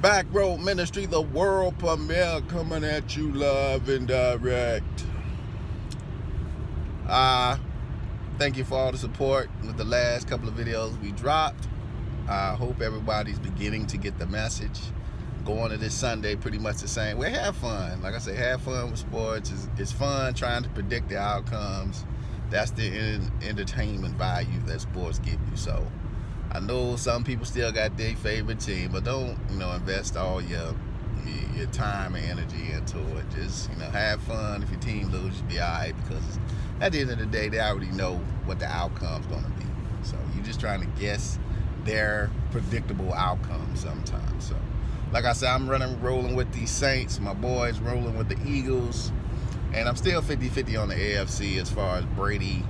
Back Road Ministry, the world premiere, coming at you live and direct. Thank you for all the support with the last couple of videos we dropped. I hope everybody's beginning to get the message. Going to this Sunday pretty much the same way. Have fun. Like I say, have fun with sports. It's fun trying to predict the outcomes. That's the entertainment value that sports give you. So I know some people still got their favorite team, but don't invest all your time and energy into it. Just have fun. If your team loses, be alright, because at the end of the day, they already know what the outcome's going to be. So you're just trying to guess their predictable outcome sometimes. So like I said, I'm rolling with the Saints. My boys rolling with the Eagles, and I'm still 50-50 on the AFC as far as Brady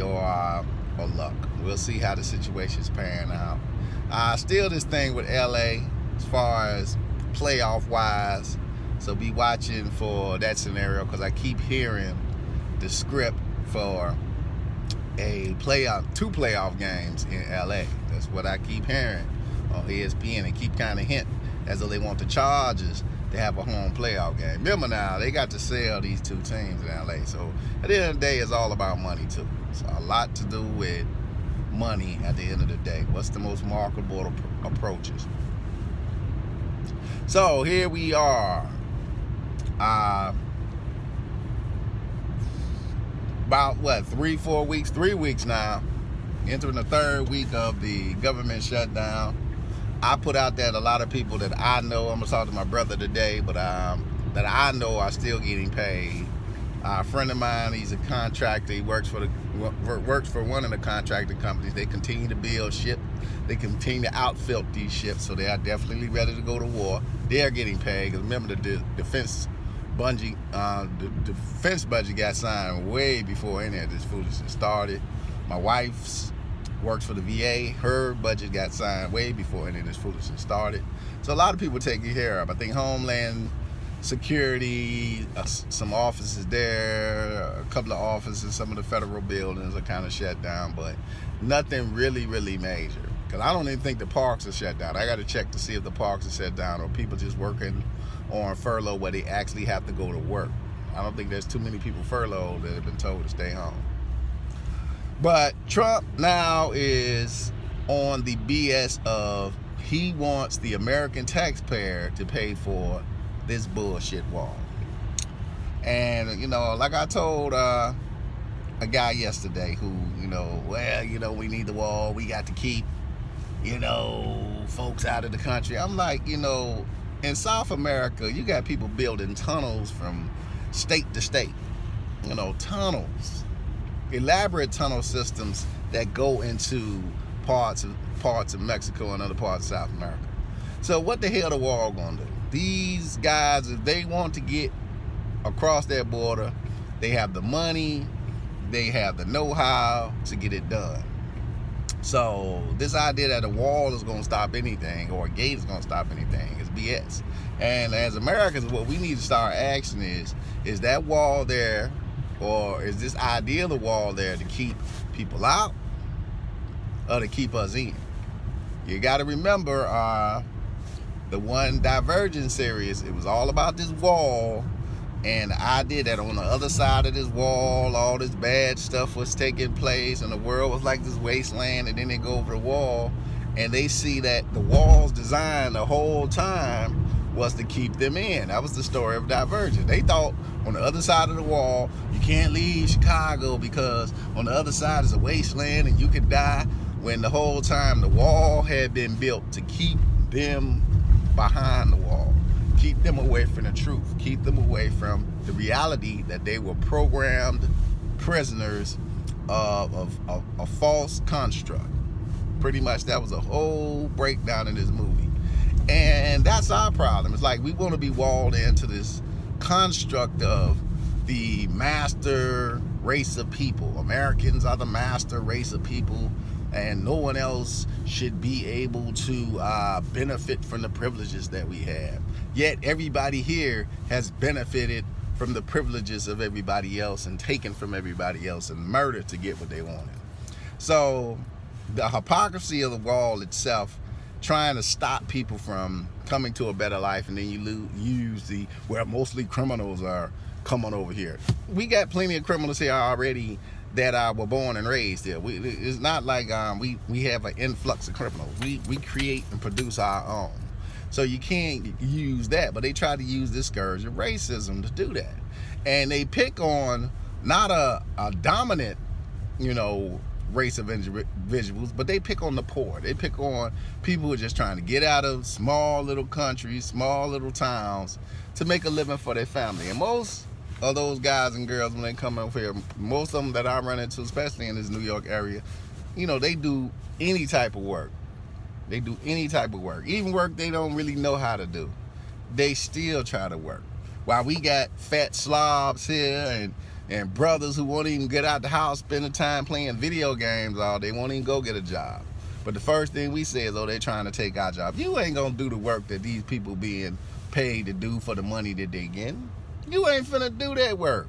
or Luck. We'll see how the situation's panning out. Still this thing with LA as far as playoff wise, so be watching for that scenario, because I keep hearing the script for two playoff games in LA. That's what I keep hearing on ESPN, and keep kind of hinting as though they want the Chargers to have a home playoff game. Remember now, they got to sell these two teams in LA. So at the end of the day, it's all about money too. So a lot to do with money at the end of the day. What's the most marketable approaches? So here we are. About 3 weeks now, entering the third week of the government shutdown. I put out that a lot of people that I know, I'm gonna talk to my brother today, but that I know are still getting paid. A friend of mine, he's a contractor. He works for one of the contractor companies. They continue to build ships. They continue to outfit these ships, so they are definitely ready to go to war. They are getting paid, because remember, the defense budget got signed way before any of this foolishness started. My wife's works for the VA. Her budget got signed way before any of this foolishness started. So a lot of people taking care of. I think Homeland Security, some offices there, a couple of offices, some of the federal buildings are kind of shut down, but nothing really major. Because I don't even think the parks are shut down. I got to check to see if the parks are shut down, or people just working on furlough where they actually have to go to work. I don't think there's too many people furloughed that have been told to stay home. But Trump now is on the BS of he wants the American taxpayer to pay for this bullshit wall. And, like I told a guy yesterday who, we need the wall. We got to keep, folks out of the country. I'm like, in South America, you got people building tunnels from state to state. Tunnels. Elaborate tunnel systems that go into parts of Mexico and other parts of South America. So what the hell the wall gonna do? These guys, if they want to get across their border, they have the money, they have the know-how to get it done. So this idea that a wall is gonna stop anything, or a gate is gonna stop anything, is BS. And as Americans, what we need to start asking is that wall there, or is this idea of the wall there to keep people out or to keep us in? You got to remember the one Divergent series, it was all about this wall, and the idea that on the other side of this wall, all this bad stuff was taking place, and the world was like this wasteland, and then they go over the wall, and they see that the wall's design the whole time was to keep them in. That was the story of Divergent. They thought on the other side of the wall, you can't leave Chicago because on the other side is a wasteland and you could die, when the whole time the wall had been built to keep them behind the wall, keep them away from the truth, keep them away from the reality that they were programmed prisoners of a false construct. Pretty much that was a whole breakdown in this movie. And that's our problem. It's like we want to be walled into this construct of the master race of people. Americans are the master race of people, and no one else should be able to benefit from the privileges that we have. Yet everybody here has benefited from the privileges of everybody else and taken from everybody else and murdered to get what they wanted. So the hypocrisy of the wall itself trying to stop people from coming to a better life, and then you use the, well, mostly criminals are coming over here. We got plenty of criminals here already that were born and raised here. It's not like we have an influx of criminals. We create and produce our own. So you can't use that, but they try to use this scourge of racism to do that. And they pick on not a dominant, race of individuals, but they pick on the poor. They pick on people who are just trying to get out of small little countries, small little towns to make a living for their family. And most of those guys and girls, when they come over here, most of them that I run into, especially in this New York area, they do any type of work. They do any type of work. Even work they don't really know how to do. They still try to work. While we got fat slobs here and brothers who won't even get out the house, spending time playing video games all day, won't even go get a job. But the first thing we say is, oh, they're trying to take our job. You ain't gonna do the work that these people being paid to do for the money that they getting. You ain't finna do that work.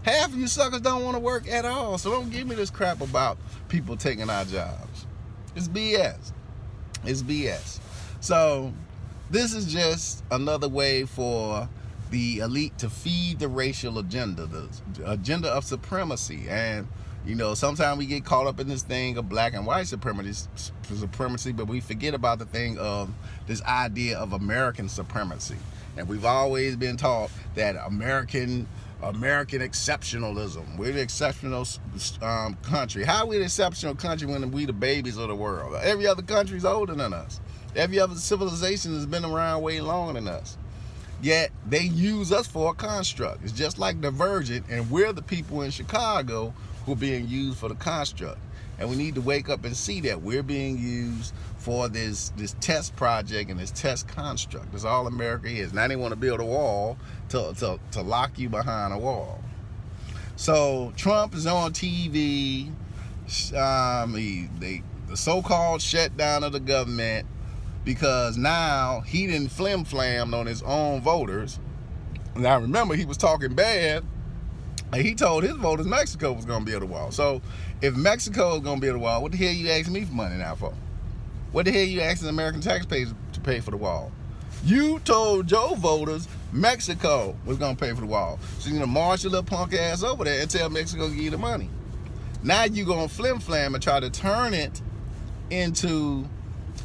Half of you suckers don't want to work at all. So don't give me this crap about people taking our jobs. It's BS. It's BS. So this is just another way for the elite to feed the racial agenda, the agenda of supremacy. And sometimes we get caught up in this thing of black and white supremacy, but we forget about the thing of this idea of American supremacy. And we've always been taught that American exceptionalism. We're the exceptional country. How are we the exceptional country when we the babies of the world? Every other country's older than us. Every other civilization has been around way longer than us. Yet they use us for a construct. It's just like Divergent, and we're the people in Chicago who are being used for the construct. And we need to wake up and see that we're being used for this test project and this test construct. That's all America is. Now they want to build a wall to lock you behind a wall. So Trump is on TV. The so-called shutdown of the government, because now he didn't flim-flammed on his own voters. Now remember, he was talking bad. And he told his voters Mexico was going to build a wall. So if Mexico is going to build a wall, what the hell you asking me for money now for? What the hell you asking American taxpayers to pay for the wall? You told your voters Mexico was going to pay for the wall. So you're going to march your little punk ass over there and tell Mexico to give you the money. Now you're going to flim-flam and try to turn it into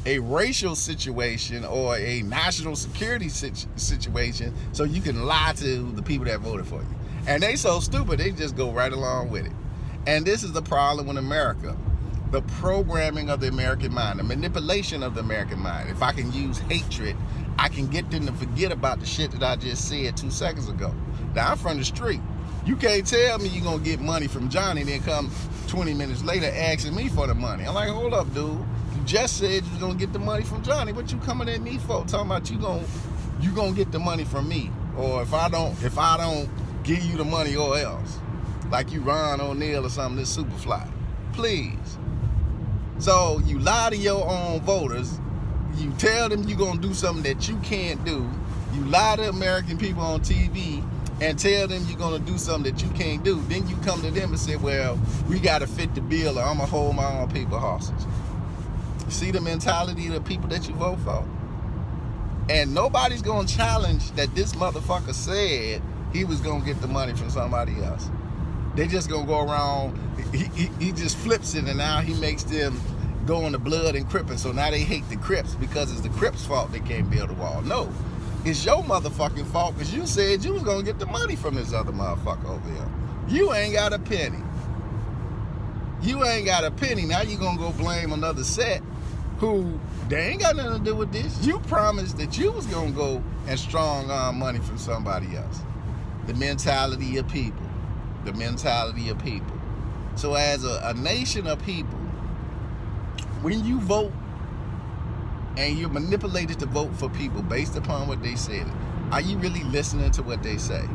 a racial situation or a national security situation so you can lie to the people that voted for you. And they so stupid, they just go right along with it. And this is the problem with America. The programming of the American mind, the manipulation of the American mind. If I can use hatred, I can get them to forget about the shit that I just said 2 seconds ago. Now, I'm from the street. You can't tell me you're going to get money from Johnny, then come 20 minutes later asking me for the money. I'm like, hold up, dude. You just said you was going to get the money from Johnny. What you coming at me for? Talking about you going to get the money from me. Or if I don't give you the money or else. Like you Ron O'Neal or something, this Superfly. Please. So you lie to your own voters. You tell them you're going to do something that you can't do. You lie to American people on TV and tell them you're going to do something that you can't do. Then you come to them and say, well, we got to fit the bill or I'm going to hold my own people hostage. See the mentality of the people that you vote for? And nobody's going to challenge that this motherfucker said he was going to get the money from somebody else. They just going to go around, he just flips it, and now he makes them go into blood and Crippin'. So now they hate the Crips because it's the Crips' fault they can't build a wall. No, it's your motherfucking fault because you said you was going to get the money from this other motherfucker over here. You ain't got a penny. You ain't got a penny. Now you going to go blame another set who, they ain't got nothing to do with this. You promised that you was going to go and strong arm money from somebody else. The mentality of people. The mentality of people. So as a nation of people, when you vote and you're manipulated to vote for people based upon what they said, are you really listening to what they say?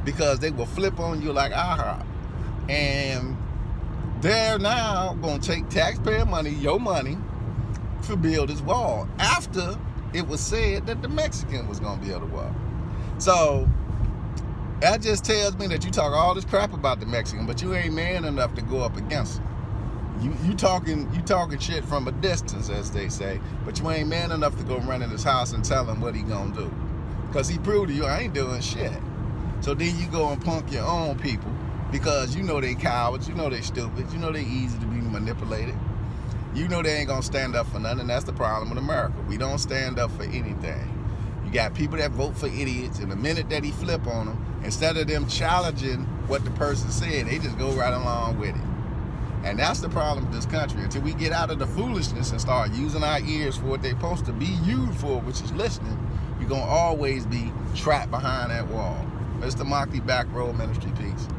Because they will flip on you like aha. And they're now going to take taxpayer money, your money, to build this wall after it was said that the Mexican was going to build a wall. So that just tells me that you talk all this crap about the Mexican, but you ain't man enough to go up against him. You talking shit from a distance, as they say, but you ain't man enough to go run in his house and tell him what he gonna do, because he proved to you I ain't doing shit. So then you go and punk your own people because you know they cowards, you know they stupid, you know they easy to be manipulated. You know they ain't gonna stand up for nothing, and that's the problem with America. We don't stand up for anything. You got people that vote for idiots, and the minute that he flip on them, instead of them challenging what the person said, they just go right along with it. And that's the problem with this country. Until we get out of the foolishness and start using our ears for what they're supposed to be used for, which is listening, you're gonna always be trapped behind that wall. Mr. Motley, Back Road Ministry. Peace.